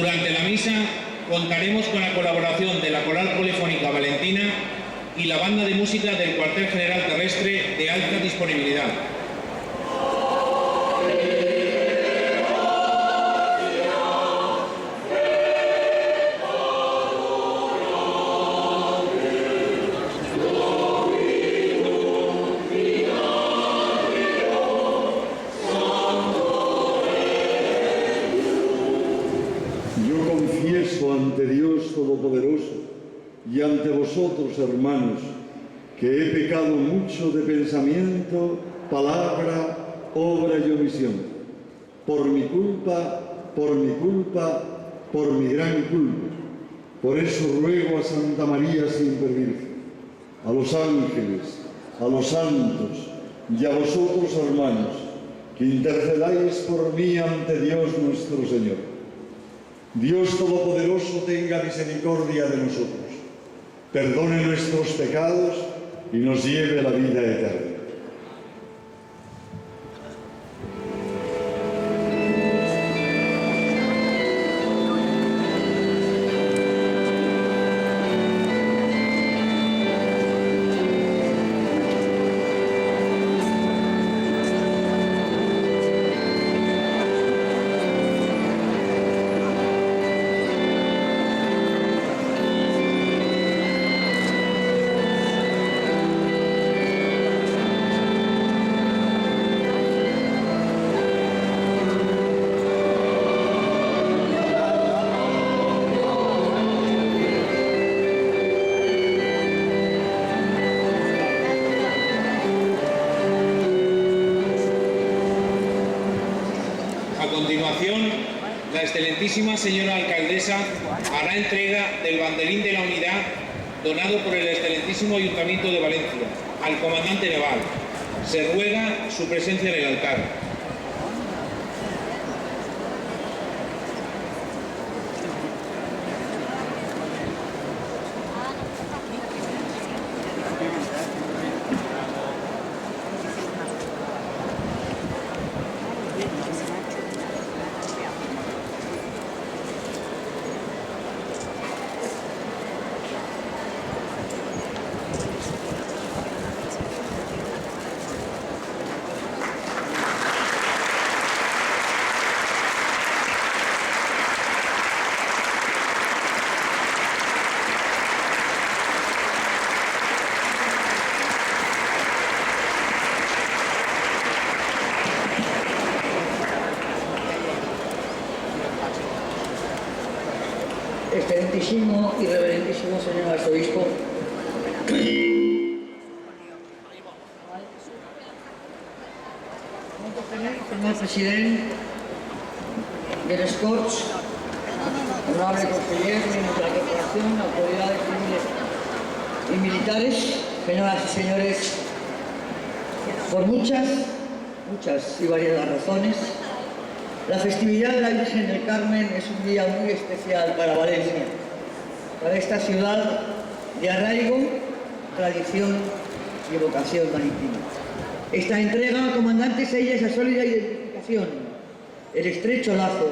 Durante la misa contaremos con la colaboración de la Coral Polifónica Valentina y la Banda de Música del Cuartel General Terrestre de alta disponibilidad. Ante Dios Todopoderoso y ante vosotros, hermanos, que he pecado mucho de pensamiento, palabra, obra y omisión, por mi culpa, por mi gran culpa. Por eso ruego a Santa María siempre Virgen, a los ángeles, a los santos y a vosotros, hermanos, que intercedáis por mí ante Dios nuestro Señor. Dios Todopoderoso tenga misericordia de nosotros, perdone nuestros pecados y nos lleve a la vida eterna. La excelentísima señora alcaldesa hará entrega del banderín de la unidad donado por el excelentísimo Ayuntamiento de Valencia al comandante naval. Se ruega su presencia en el altar. Excelentísimo y reverentísimo señor arzobispo, señor presidente de les Corts, honorable conseller, miembros de la corporación, autoridades civiles y militares, señoras y señores, por muchas y variadas razones, la festividad de la Virgen del Carmen es un día muy especial para Valencia, para esta ciudad de arraigo, tradición y vocación marítima. Esta entrega, comandante, sella esa sólida identificación, el estrecho lazo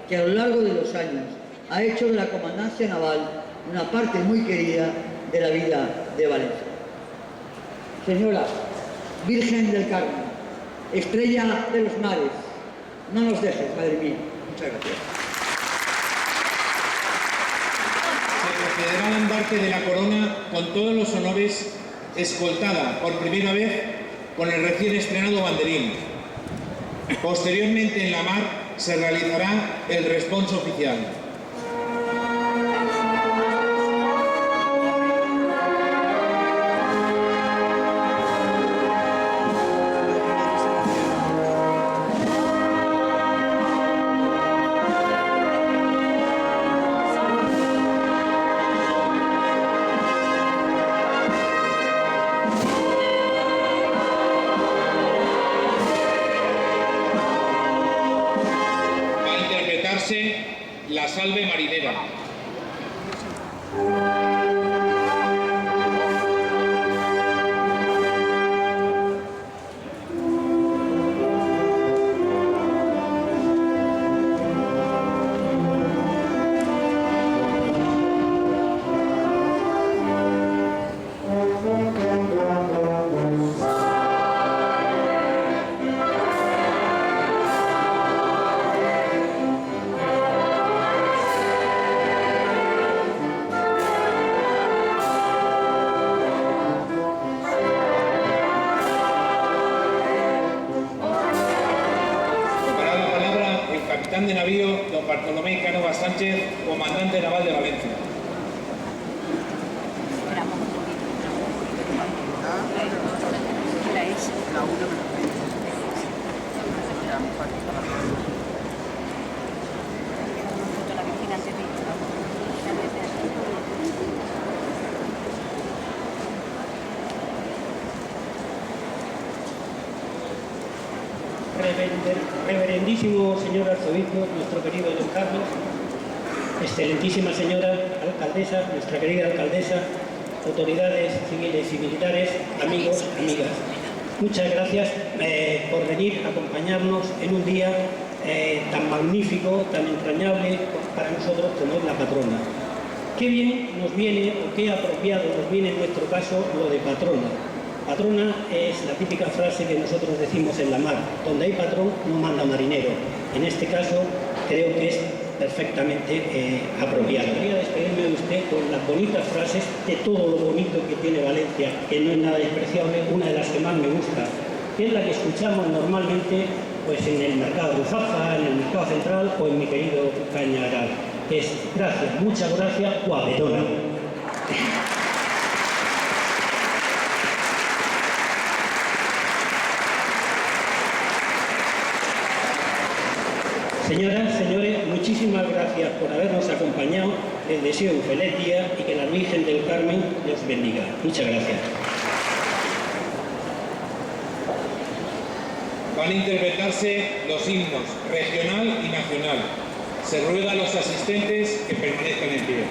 que a lo largo de los años ha hecho de la Comandancia Naval una parte muy querida de la vida de Valencia. Señora Virgen del Carmen, estrella de los mares, no nos dejes, madre mía. Muchas gracias. Se procederá al embarque de la corona con todos los honores, escoltada por primera vez con el recién estrenado banderín. Posteriormente en la mar se realizará el responso oficial. La salve marinera. capitán de navío don Bartolomé Cánovas Sánchez, comandante naval de Valencia. Reverendísimo señor arzobispo, nuestro querido don Carlos, excelentísima señora alcaldesa, nuestra querida alcaldesa, autoridades civiles y militares, amigos, amigas. Muchas gracias por venir a acompañarnos en un día tan magnífico, tan entrañable para nosotros como es la patrona. Qué bien nos viene, o qué apropiado nos viene en nuestro caso lo de patrona. Patrona es la típica frase que nosotros decimos en la mar, donde hay patrón no manda marinero. En este caso creo que es perfectamente apropiado. Quería despedirme de usted con las bonitas frases de todo lo bonito que tiene Valencia, que no es nada despreciable, una de las que más me gusta, que es la que escuchamos normalmente pues, en el mercado de Ruzafa, en el mercado central o en mi querido Cañaral, que es gracias, muchas gracias, guapetona. Señoras, señores, muchísimas gracias por habernos acompañado. Les deseo un feliz día y que la Virgen del Carmen les bendiga. Muchas gracias. Van a interpretarse los himnos regional y nacional. Se ruega a los asistentes que permanezcan en pie.